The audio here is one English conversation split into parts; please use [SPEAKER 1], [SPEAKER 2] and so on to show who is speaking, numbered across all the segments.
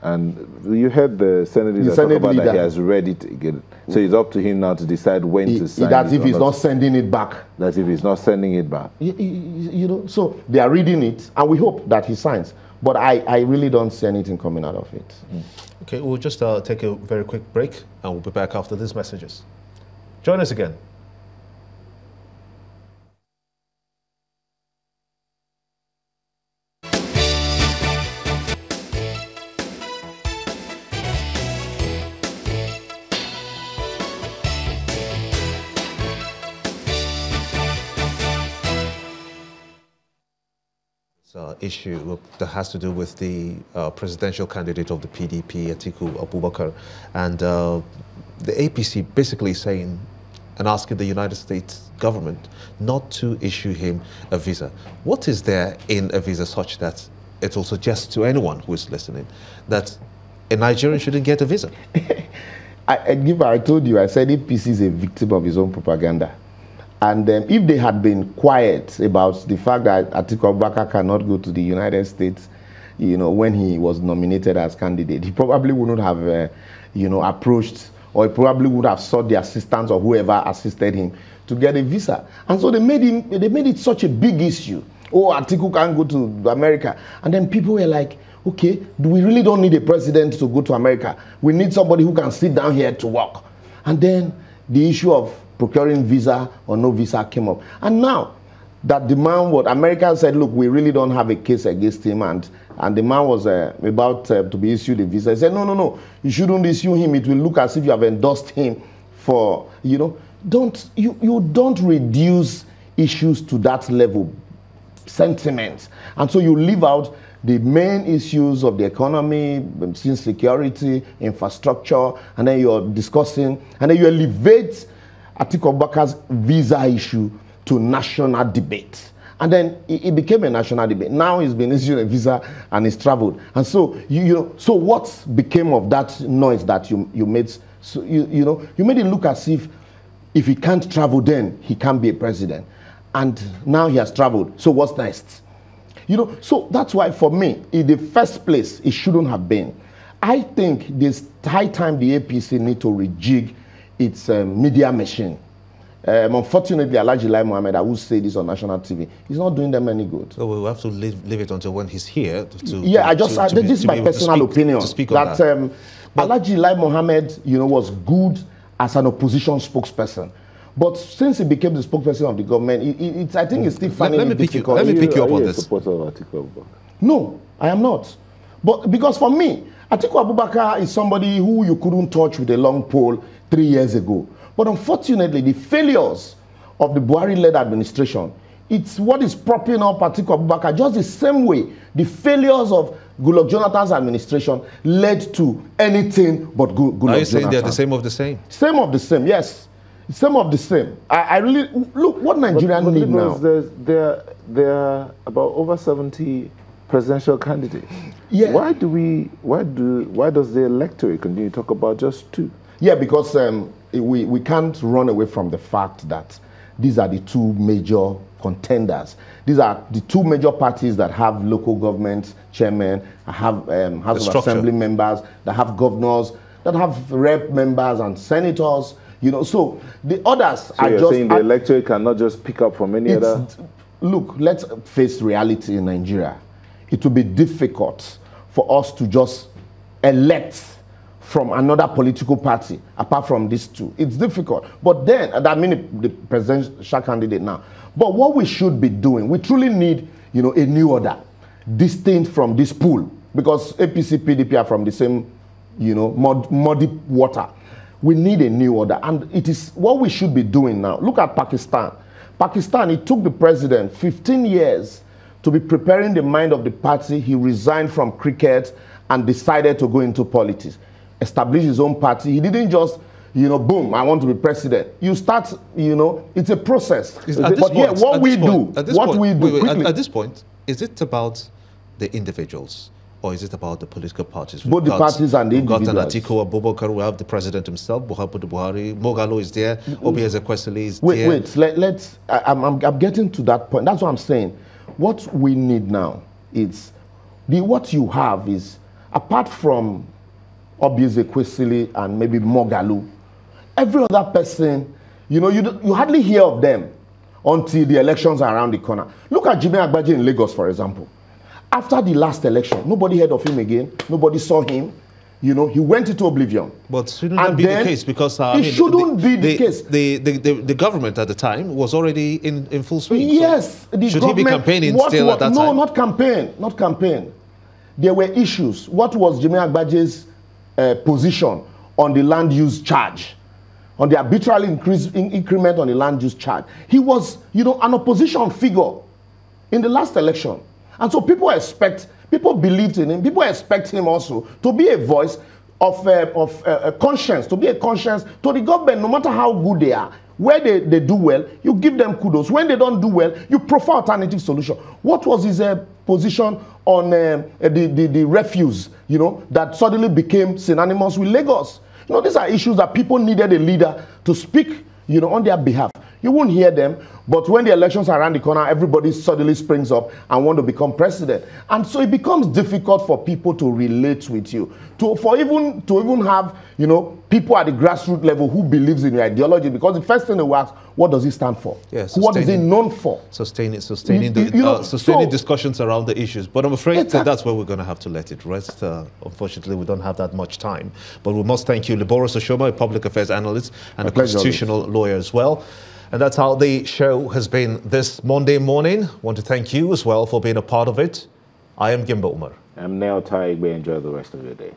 [SPEAKER 1] And you heard the Senate leader talk about that he has read it again. So it's up to him now to decide when to sign
[SPEAKER 2] that if he's not sending it back.
[SPEAKER 1] That if he's not sending it back.
[SPEAKER 2] You know, so they are reading it, and we hope that he signs. But I really don't see anything coming out of it.
[SPEAKER 3] Okay, we'll just take a very quick break, and we'll be back after these messages. Join us again. Issue that has to do with the presidential candidate of the PDP, Atiku Abubakar, and the APC basically saying and asking the United States government not to issue him a visa. What is there in a visa such that it will suggest to anyone who is listening that a Nigerian shouldn't get a visa?
[SPEAKER 2] I told you, I said APC is a victim of his own propaganda. And if they had been quiet about the fact that Atiku Abubakar cannot go to the United States, you know, when he was nominated as candidate, he probably wouldn't have, you know, approached, or he probably would have sought the assistance of whoever assisted him to get a visa. And so they made it such a big issue. Oh, Atiku can't go to America. And then people were like, okay, we really don't need a president to go to America. We need somebody who can sit down here to work. And then the issue of procuring visa or no visa came up. And now that the man, what America said, look, we really don't have a case against him, and the man was about to be issued a visa. He said, no, you shouldn't issue him. It will look as if you have endorsed him for, you know, you don't reduce issues to that level, sentiments. And so you leave out the main issues of the economy, security, infrastructure, and then you're discussing, and then you elevate Atiku Abubakar's visa issue to national debate. And then it became a national debate. Now he's been issued a visa and he's traveled. And so, you know, so what became of that noise that you made? So, you know, you made it look as if he can't travel, then he can't be a president. And now he has traveled. So what's next? You know, so that's why for me, in the first place, it shouldn't have been. I think this high time the APC need to rejig its media machine. Unfortunately, Alhaji Lai Mohammed, I will say this on national TV, he's not doing them any good.
[SPEAKER 3] So we'll have to leave it until when he's here.
[SPEAKER 2] This is my personal opinion. That Alhaji Lai Mohammed, you know, was good as an opposition spokesperson. But since he became the spokesperson of the government, I think it's still finding it difficult.
[SPEAKER 3] Let me pick you up on this.
[SPEAKER 1] Are you a supporter of Atiku Abubakar?
[SPEAKER 2] No, I am not. But because for me, Atiku Abubakar is somebody who you couldn't touch with a long pole 3 years ago. But unfortunately, the failures of the Buhari-led administration, it's what is propping up Atiku Abubakar, just the same way the failures of Goodluck Jonathan's administration led to anything but Goodluck Jonathan.
[SPEAKER 3] Are you saying they're the same of the same?
[SPEAKER 2] Same of the same, yes. Same of the same. I really, look, what Nigerians need now.
[SPEAKER 1] There are about over 70 presidential candidates.
[SPEAKER 2] Yeah.
[SPEAKER 1] Why does the electorate continue to talk about just two?
[SPEAKER 2] Yeah, because we can't run away from the fact that these are the two major contenders. These are the two major parties that have local government chairmen, have House of Assembly members, that have governors, that have rep members and senators. You know, so the others are
[SPEAKER 1] you're
[SPEAKER 2] just
[SPEAKER 1] saying the electorate cannot just pick up from any other.
[SPEAKER 2] Look, let's face reality in Nigeria. It will be difficult for us to just elect from another political party apart from these two. It's difficult. But then, I mean the presidential candidate now. But what we should be doing, we truly need, you know, a new order, distinct from this pool, because APC, PDP are from the same, you know, muddy water. We need a new order, and it is what we should be doing now. Look at Pakistan. Pakistan, it took the president 15 years to be preparing the mind of the party. He resigned from cricket and decided to go into politics, establish his own party. He didn't just, you know, boom, I want to be president. You start, you know, it's a process. But here, what we do,
[SPEAKER 3] at this point, is it about the individuals? Or is it about the political parties?
[SPEAKER 2] Both the parties and the individuals.
[SPEAKER 3] We've got an Atiku Abubakar, we have the president himself, Buhari, Mogalo is there, Obi Ezekwesili is there.
[SPEAKER 2] Wait, I'm getting to that point. That's what I'm saying. What we need now is, what you have is apart from obviously Kwesili and maybe Mogalu, every other person, you know, you hardly hear of them until the elections are around the corner. Look at Jimmy Agbaje in Lagos, for example. After the last election, nobody heard of him again. Nobody saw him. You know, he went into oblivion.
[SPEAKER 3] But shouldn't that be the case? Because
[SPEAKER 2] it shouldn't be the case.
[SPEAKER 3] The government at the time was already in full swing.
[SPEAKER 2] Yes.
[SPEAKER 3] So should he be campaigning still at that time?
[SPEAKER 2] No, not campaign. Not campaign. There were issues. What was Jimmy Agbaje's position on the land use charge? On the arbitral increment on the land use charge? He was, you know, an opposition figure in the last election. And so people believed in him. People expect him also to be a voice of conscience, to be a conscience to the government, no matter how good they are. Where they do well, you give them kudos. When they don't do well, you prefer alternative solution. What was his position on the refuse, you know, that suddenly became synonymous with Lagos? You know, these are issues that people needed a leader to speak, you know, on their behalf. You won't hear them, but when the elections are around the corner, everybody suddenly springs up and want to become president. And so it becomes difficult for people to relate with you, to even have, you know, people at the grassroots level who believes in your ideology, because the first thing they will ask, what does he stand for?
[SPEAKER 3] Yes,
[SPEAKER 2] what is he known for?
[SPEAKER 3] Sustaining discussions around the issues. But I'm afraid that's where we're going to have to let it rest. Unfortunately, we don't have that much time. But we must thank you, Liboros Oshoma, a public affairs analyst and a constitutional lawyer as well. And that's how the show has been this Monday morning. I want to thank you as well for being a part of it. I am Gimba Umar.
[SPEAKER 1] I'm Neo Taigbe. Enjoy the rest of your day.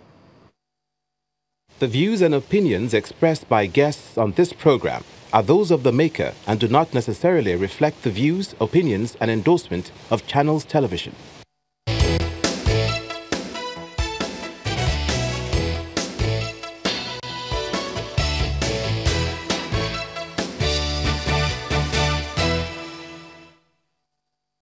[SPEAKER 4] The views and opinions expressed by guests on this program are those of the maker and do not necessarily reflect the views, opinions, and endorsement of Channels Television.